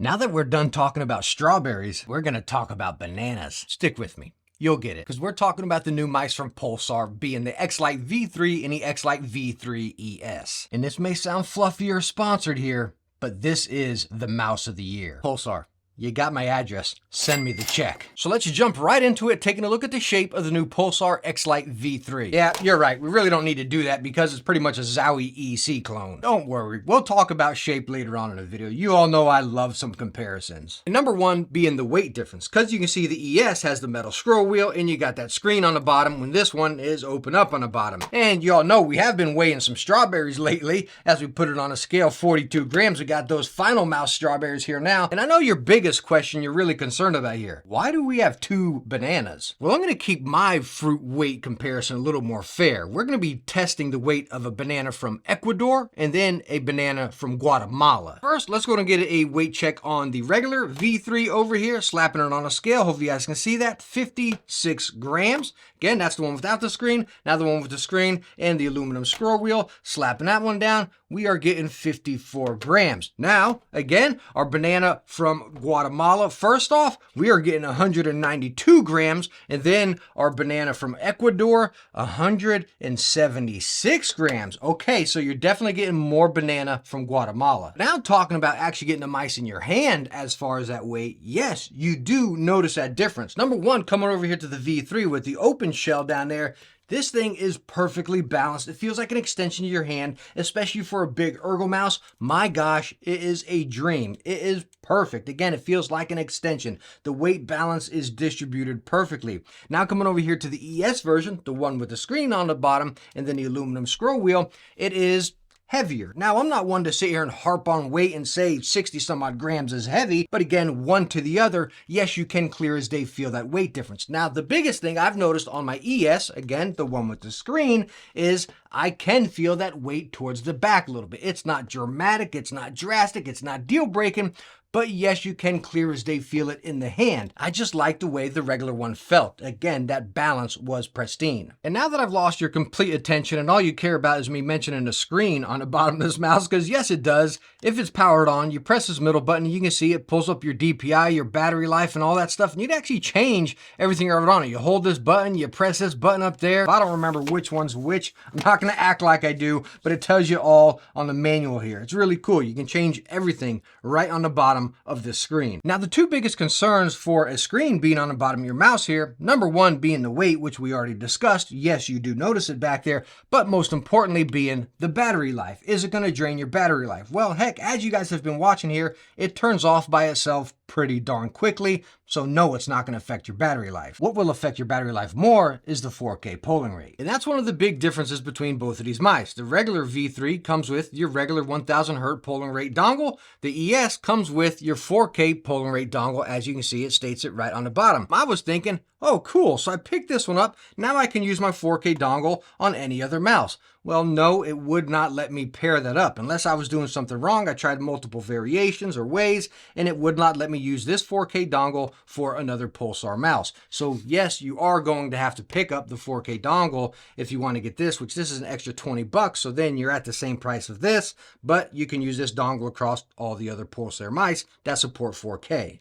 Now that we're done talking about strawberries, we're gonna talk about bananas. Stick with me. You'll get it, because we're talking about the new mice from Pulsar, being the Xlite V3 and the Xlite V3 ES. And this may sound fluffy or sponsored here, but this is the mouse of the year. Pulsar, you got my address. Send me the check. So let's jump right into it, taking a look at the shape of the new Pulsar Xlite V3. Yeah, you're right. We really don't need to do that because it's pretty much a Zowie EC clone. Don't worry. We'll talk about shape later on in the video. You all know I love some comparisons. And number one being the weight difference, because you can see the ES has the metal scroll wheel and you got that screen on the bottom when this one is open up on the bottom. And you all know we have been weighing some strawberries lately as we put it on a scale, 42 grams. We got those final mouse strawberries here now. And I know your biggest question you're really concerned about here. Why do we have two bananas? Well, I'm going to keep my fruit weight comparison a little more fair. We're going to be testing the weight of a banana from Ecuador and then a banana from Guatemala. First, let's go and get a weight check on the regular V3 over here, slapping it on a scale. Hopefully you guys can see that. 56 grams. Again, that's the one without the screen. Now the one with the screen and the aluminum scroll wheel. Slapping that one down, we are getting 54 grams. Now, again, our banana from Guatemala, first off, we are getting 192 grams. And then our banana from Ecuador, 176 grams. Okay, so you're definitely getting more banana from Guatemala. Now talking about actually getting the mice in your hand as far as that weight, yes, you do notice that difference. Number one, coming over here to the V3 with the open shell down there, this thing is perfectly balanced. It feels like an extension of your hand, especially for a big ergo mouse. My gosh, it is a dream. It is perfect. Again, it feels like an extension. The weight balance is distributed perfectly. Now coming over here to the ES version, the one with the screen on the bottom and then the aluminum scroll wheel, it is heavier. Now, I'm not one to sit here and harp on weight and say 60 some odd grams is heavy, but again, one to the other, yes, you can clear as day feel that weight difference. Now, the biggest thing I've noticed on my ES, again, the one with the screen, is I can feel that weight towards the back a little bit. It's not dramatic, it's not drastic, it's not deal breaking, but yes, you can clear as day feel it in the hand. I just like the way the regular one felt. Again, that balance was pristine. And now that I've lost your complete attention and all you care about is me mentioning the screen on the bottom of this mouse, because yes, it does. If it's powered on, you press this middle button, you can see it pulls up your DPI, your battery life, and all that stuff. And you'd actually change everything on it. You hold this button, you press this button up there. I don't remember which one's which. I'm not going to act like I do, but it tells you all on the manual here. It's really cool. You can change everything right on the bottom of the screen. Now, the two biggest concerns for a screen being on the bottom of your mouse here, number one being the weight, which we already discussed. Yes, you do notice it back there, but most importantly being the battery life. Is it going to drain your battery life? Well, heck, as you guys have been watching here, it turns off by itself pretty darn quickly, so no, it's not going to affect your battery life. What will affect your battery life more is the 4K polling rate. And that's one of the big differences between both of these mice. The regular V3 comes with your regular 1000 Hz polling rate dongle. The ES comes with your 4K polling rate dongle. As you can see, it states it right on the bottom. I was thinking, oh, cool, so I picked this one up. Now I can use my 4K dongle on any other mouse. Well, no, it would not let me pair that up. Unless I was doing something wrong, I tried multiple variations or ways, and it would not let me use this 4K dongle for another Pulsar mouse. So yes, you are going to have to pick up the 4K dongle if you want to get this, which this is an extra 20 bucks. So then you're at the same price of this, but you can use this dongle across all the other Pulsar mice that support 4K.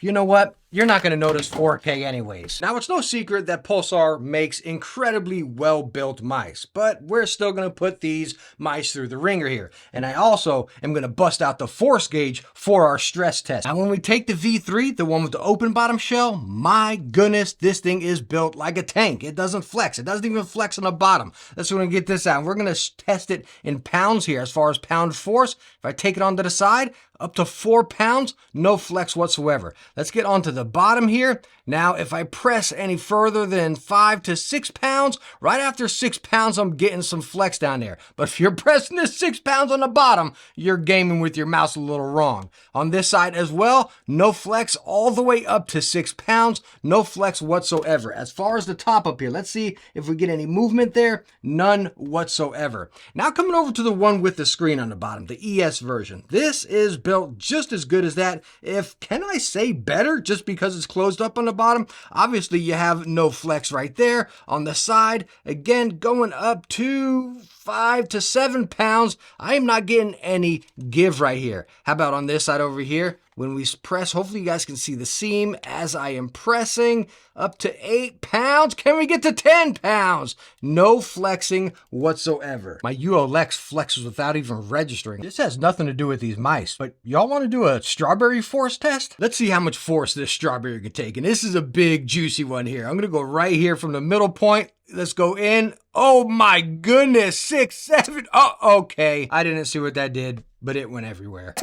You know what? You're not going to notice 4K anyways. Now, it's no secret that Pulsar makes incredibly well-built mice, but we're still going to put these mice through the ringer here. And I also am going to bust out the force gauge for our stress test. Now, when we take the V3, the one with the open bottom shell, my goodness, this thing is built like a tank. It doesn't flex. It doesn't even flex on the bottom. Let's go and get this out. We're going to test it in pounds here as far as pound force. If I take it onto the side, up to 4 pounds, no flex whatsoever. Let's get onto the bottom here. Now, if I press any further than 5 to 6 pounds, right after 6 pounds, I'm getting some flex down there. But if you're pressing this 6 pounds on the bottom, you're gaming with your mouse a little wrong. On this side as well, no flex all the way up to 6 pounds, no flex whatsoever. As far as the top up here, let's see if we get any movement there. None whatsoever. Now coming over to the one with the screen on the bottom, the ES version. This is built just as good as that, if can I say better, just because it's closed up on the bottom. Obviously you have no flex right there. On the side, again, going up to 5 to 7 pounds. I am not getting any give right here. How about on this side over here? When we press, hopefully you guys can see the seam as I am pressing, up to 8 pounds. Can we get to 10 pounds? No flexing whatsoever. My ULX flexes without even registering. This has nothing to do with these mice, but y'all want to do a strawberry force test? Let's see how much force this strawberry can take. And this is a big juicy one here. I'm going to go right here from the middle point. Let's go in. Oh my goodness, 6, 7. Oh, okay. I didn't see what that did, but it went everywhere.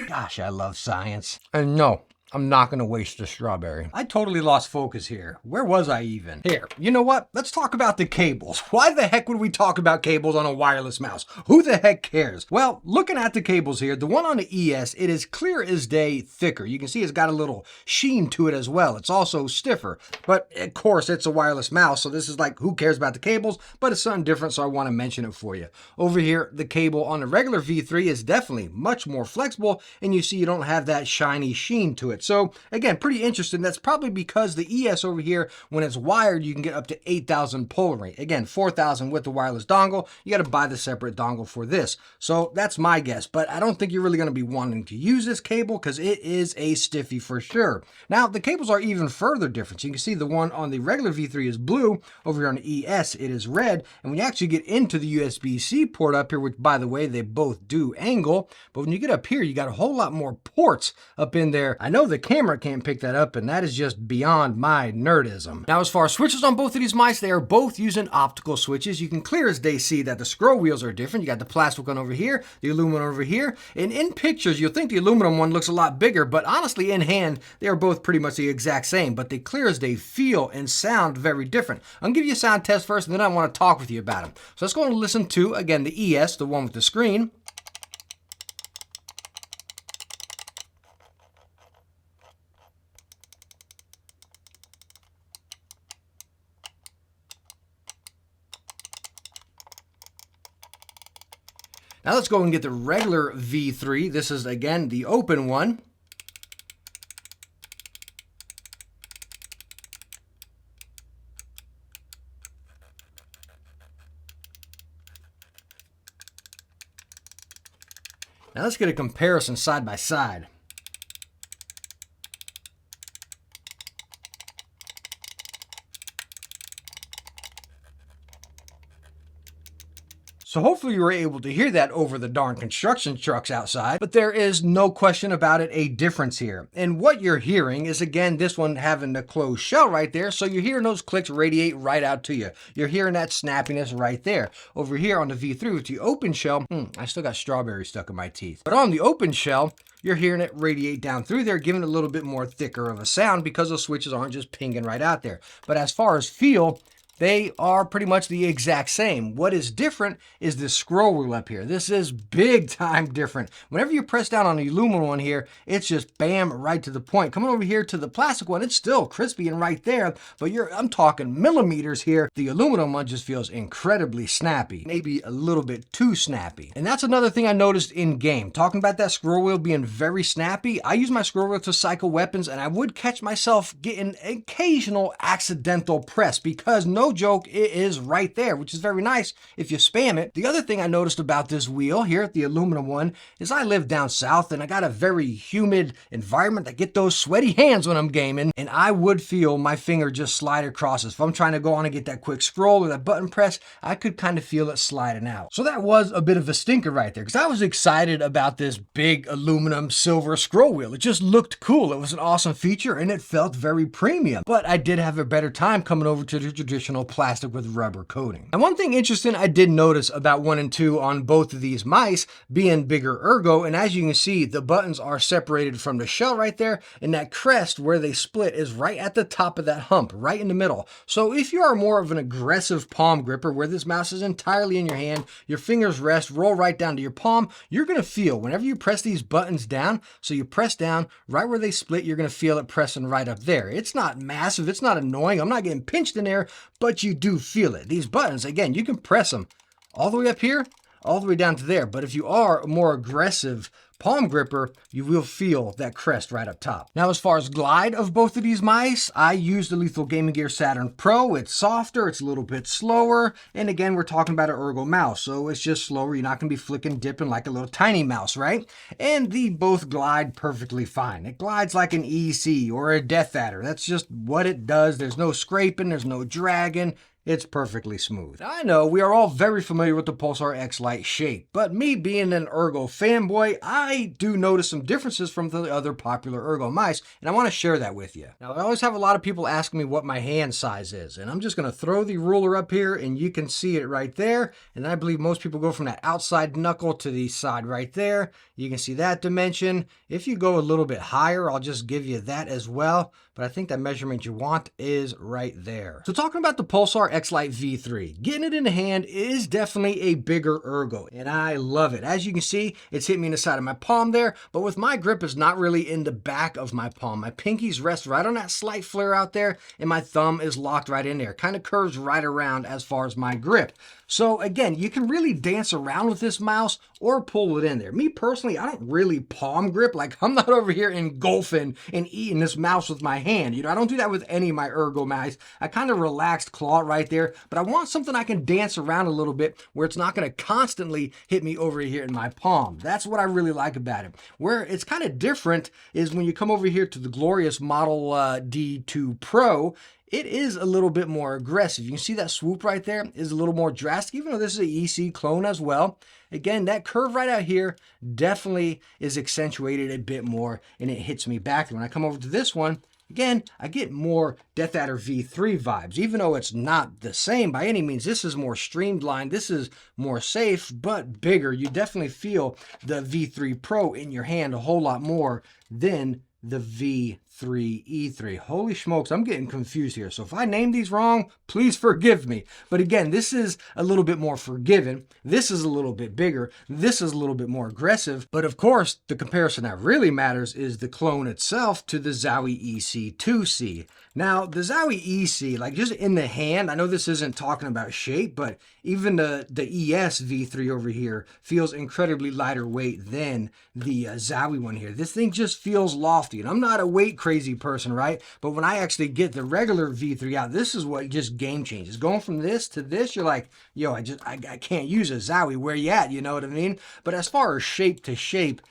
Gosh, I love science. And no, I'm not going to waste the strawberry. I totally lost focus here. Where was I even? Here, you know what? Let's talk about the cables. Why the heck would we talk about cables on a wireless mouse? Who the heck cares? Well, looking at the cables here, the one on the ES, it is clear as day thicker. You can see it's got a little sheen to it as well. It's also stiffer, but of course it's a wireless mouse, so this is like, who cares about the cables? But it's something different, so I want to mention it for you. Over here, the cable on the regular V3 is definitely much more flexible, and you see you don't have that shiny sheen to it. So again, pretty interesting. That's probably because the ES over here, when it's wired, you can get up to 8,000 polling rate. Again, 4,000 with the wireless dongle. You got to buy the separate dongle for this. So that's my guess, but I don't think you're really going to be wanting to use this cable because it is a stiffy for sure. Now, the cables are even further different. So you can see the one on the regular V3 is blue. Over here on the ES, it is red. And when you actually get into the USB-C port up here, which by the way, they both do angle, but when you get up here, you got a whole lot more ports up in there. I know the camera can't pick that up, and that is just beyond my nerdism. Now, as far as switches on both of these mice, they are both using optical switches. You can clear as day see that the scroll wheels are different. You got the plastic one over here, the aluminum over here, and in pictures, you'll think the aluminum one looks a lot bigger, but honestly, in hand, they are both pretty much the exact same, but they clear as they feel and sound very different. I'm gonna give you a sound test first, and then I want to talk with you about them. So let's go and listen to, again, the ES, the one with the screen. Now let's go and get the regular V3. This is, again, the open one. Now let's get a comparison side by side. So hopefully you were able to hear that over the darn construction trucks outside, but there is no question about it, a difference here. And what you're hearing is, again, this one having the closed shell right there, so you're hearing those clicks radiate right out to you. You're hearing that snappiness right there. Over here on the V3 with the open shell, I still got strawberry stuck in my teeth. But on the open shell, you're hearing it radiate down through there, giving it a little bit more thicker of a sound because those switches aren't just pinging right out there. But as far as feel, they are pretty much the exact same. What is different is this scroll wheel up here. This is big time different. Whenever you press down on the aluminum one here, it's just bam, right to the point. Coming over here to the plastic one, it's still crispy and right there, but I'm talking millimeters here. The aluminum one just feels incredibly snappy, maybe a little bit too snappy. And that's another thing I noticed in game. Talking about that scroll wheel being very snappy, I use my scroll wheel to cycle weapons, and I would catch myself getting occasional accidental press because no joke, it is right there, which is very nice if you spam it. The other thing I noticed about this wheel here, the aluminum one, is I live down south and I got a very humid environment. I get those sweaty hands when I'm gaming, and I would feel my finger just slide across it. If I'm trying to go on and get that quick scroll or that button press, I could kind of feel it sliding out. So that was a bit of a stinker right there, because I was excited about this big aluminum silver scroll wheel. It just looked cool. It was an awesome feature and it felt very premium. But I did have a better time coming over to the traditional plastic with rubber coating. And one thing interesting I did notice about 1 and 2 on both of these mice being bigger ergo, and as you can see, the buttons are separated from the shell right there, and that crest where they split is right at the top of that hump, right in the middle. So if you are more of an aggressive palm gripper where this mouse is entirely in your hand, your fingers rest, roll right down to your palm, you're gonna feel whenever you press these buttons down, so you press down right where they split, you're gonna feel it pressing right up there. It's not massive, it's not annoying, I'm not getting pinched in there, but you do feel it. These buttons, again, you can press them all the way up here, all the way down to there. But if you are a more aggressive palm gripper, you will feel that crest right up top. Now, as far as glide of both of these mice, I use the Lethal Gaming Gear Saturn Pro. It's softer, it's a little bit slower, and again, we're talking about an ergo mouse, so it's just slower. You're not going to be flicking, dipping like a little tiny mouse, right? And they both glide perfectly fine. It glides like an EC or a Death Adder. That's just what it does. There's no scraping, there's no dragging. It's perfectly smooth. I know we are all very familiar with the Pulsar Xlite shape, but me being an ergo fanboy, I do notice some differences from the other popular ergo mice, and I want to share that with you. Now, I always have a lot of people asking me what my hand size is, and I'm just going to throw the ruler up here, and you can see it right there, and I believe most people go from that outside knuckle to the side right there. You can see that dimension. If you go a little bit higher, I'll just give you that as well, but I think that measurement you want is right there. So talking about the Pulsar Xlite V3, getting it in the hand is definitely a bigger ergo, and I love it. As you can see, it's hit me in the side of my palm there, but with my grip, it's not really in the back of my palm. My pinkies rest right on that slight flare out there, and my thumb is locked right in there. Kind of curves right around as far as my grip. So again, you can really dance around with this mouse or pull it in there. Me personally, I don't really palm grip. Like, I'm not over here engulfing and eating this mouse with my hand. You know, I don't do that with any of my ergo mice. I kind of relaxed claw right there, but I want something I can dance around a little bit where it's not going to constantly hit me over here in my palm. That's what I really like about it. Where it's kind of different is when you come over here to the glorious Model D2 Pro, it is a little bit more aggressive. You can see that swoop right there is a little more drastic, even though this is an EC clone as well. Again, that curve right out here definitely is accentuated a bit more, and it hits me back. When I come over to this one, again, I get more Death Adder V3 vibes, even though it's not the same by any means. This is more streamlined. This is more safe, but bigger. You definitely feel the V3 Pro in your hand a whole lot more than the V3E3. Holy smokes, I'm getting confused here. So if I name these wrong, please forgive me. But again, this is a little bit more forgiving. This is a little bit bigger. This is a little bit more aggressive. But of course, the comparison that really matters is the clone itself to the Zowie EC2C. Now, the Zowie EC, like just in the hand, I know this isn't talking about shape, but even the ES V3 over here feels incredibly lighter weight than the Zowie one here. This thing just feels lofty, and I'm not a weight crazy person, right? But when I actually get the regular V3 out, this is what just game changes. Going from this to this, you're like, yo, I can't use a Zowie. Where you at? You know what I mean? But as far as shape to shape,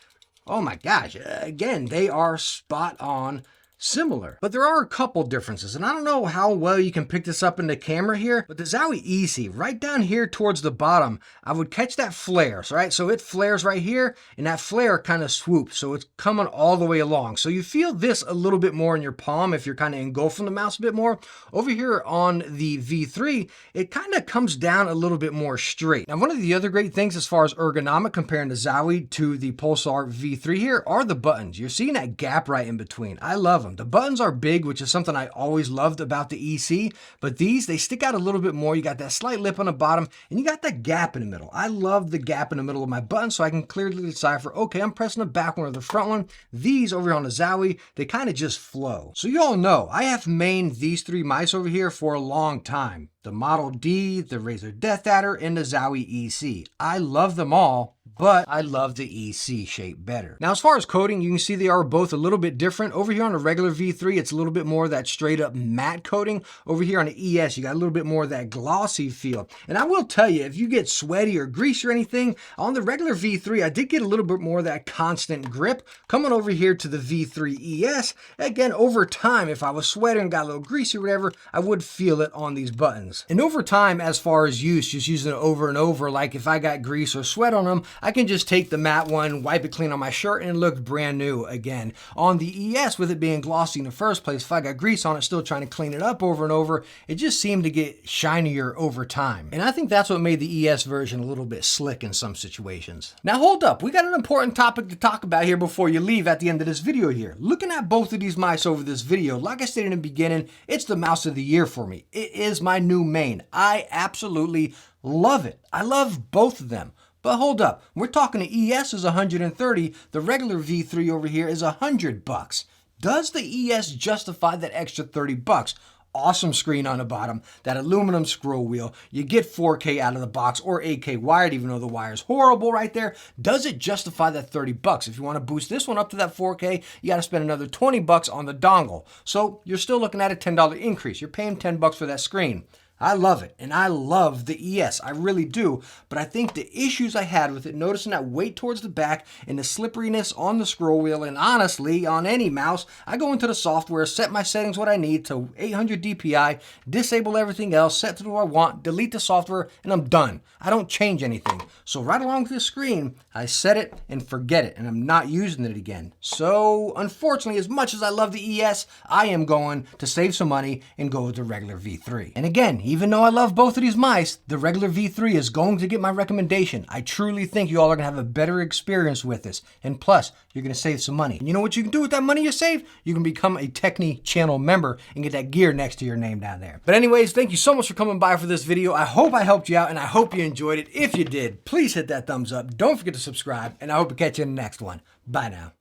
oh my gosh, again, they are spot on similar. But there are a couple differences, and I don't know how well you can pick this up in the camera here, but the Zowie EC, right down here towards the bottom, I would catch that flare, right? So it flares right here, and that flare kind of swoops, so it's coming all the way along. So you feel this a little bit more in your palm if you're kind of engulfing the mouse a bit more. Over here on the V3, it kind of comes down a little bit more straight. Now, one of the other great things as far as ergonomic comparing the Zowie to the Pulsar V3 here are the buttons. You're seeing that gap right in between. I love them. The buttons are big, which is something I always loved about the EC, but these, they stick out a little bit more. You got that slight lip on the bottom, and you got that gap in the middle. I love the gap in the middle of my button, so I can clearly decipher, okay, I'm pressing the back one or the front one. These over here on the Zowie, they kind of just flow. So you all know, I have mained these three mice over here for a long time. The Model D, the Razer Death Adder, and the Zowie EC. I love them all, but I love the EC shape better. Now, as far as coating, you can see they are both a little bit different. Over here on the regular V3, it's a little bit more of that straight up matte coating. Over here on the ES, you got a little bit more of that glossy feel. And I will tell you, if you get sweaty or greasy or anything, on the regular V3, I did get a little bit more of that constant grip. Coming over here to the V3 ES, again, over time, if I was sweating and got a little greasy or whatever, I would feel it on these buttons. And over time, as far as use, just using it over and over, like if I got grease or sweat on them, I can just take the matte one, wipe it clean on my shirt, and it looks brand new again. On the ES, with it being glossy in the first place, if I got grease on it, still trying to clean it up over and over, it just seemed to get shinier over time. And I think that's what made the ES version a little bit slick in some situations. Now hold up, we got an important topic to talk about here before you leave at the end of this video here. Looking at both of these mice over this video, like I said in the beginning, it's the mouse of the year for me. It is my new main. I absolutely love it. I love both of them. But hold up, we're talking the ES is 130, the regular V3 over here is $100. Does the ES justify that extra $30? awesome screen on the bottom, that aluminum scroll wheel. You get 4K out of the box or 8K wired, even though the wire is horrible right there. Does it justify that $30? If you want to boost this one up to that 4K, you got to spend another $20 on the dongle. So you're still looking at a $10 increase. You're paying $10 for that screen. I love it, and I love the ES, I really do, but I think the issues I had with it, noticing that weight towards the back and the slipperiness on the scroll wheel, and honestly, on any mouse, I go into the software, set my settings what I need to 800 DPI, disable everything else, set to what I want, delete the software, and I'm done. I don't change anything. So right along with the screen, I set it and forget it, and I'm not using it again. So unfortunately, as much as I love the ES, I am going to save some money and go with the regular V3. And again, even though I love both of these mice, the regular V3 is going to get my recommendation. I truly think you all are going to have a better experience with this. And plus, you're going to save some money. And you know what you can do with that money you save? You can become a Techne channel member and get that gear next to your name down there. But anyways, thank you so much for coming by for this video. I hope I helped you out, and I hope you enjoyed it. If you did, please hit that thumbs up. Don't forget to subscribe, and I hope to catch you in the next one. Bye now.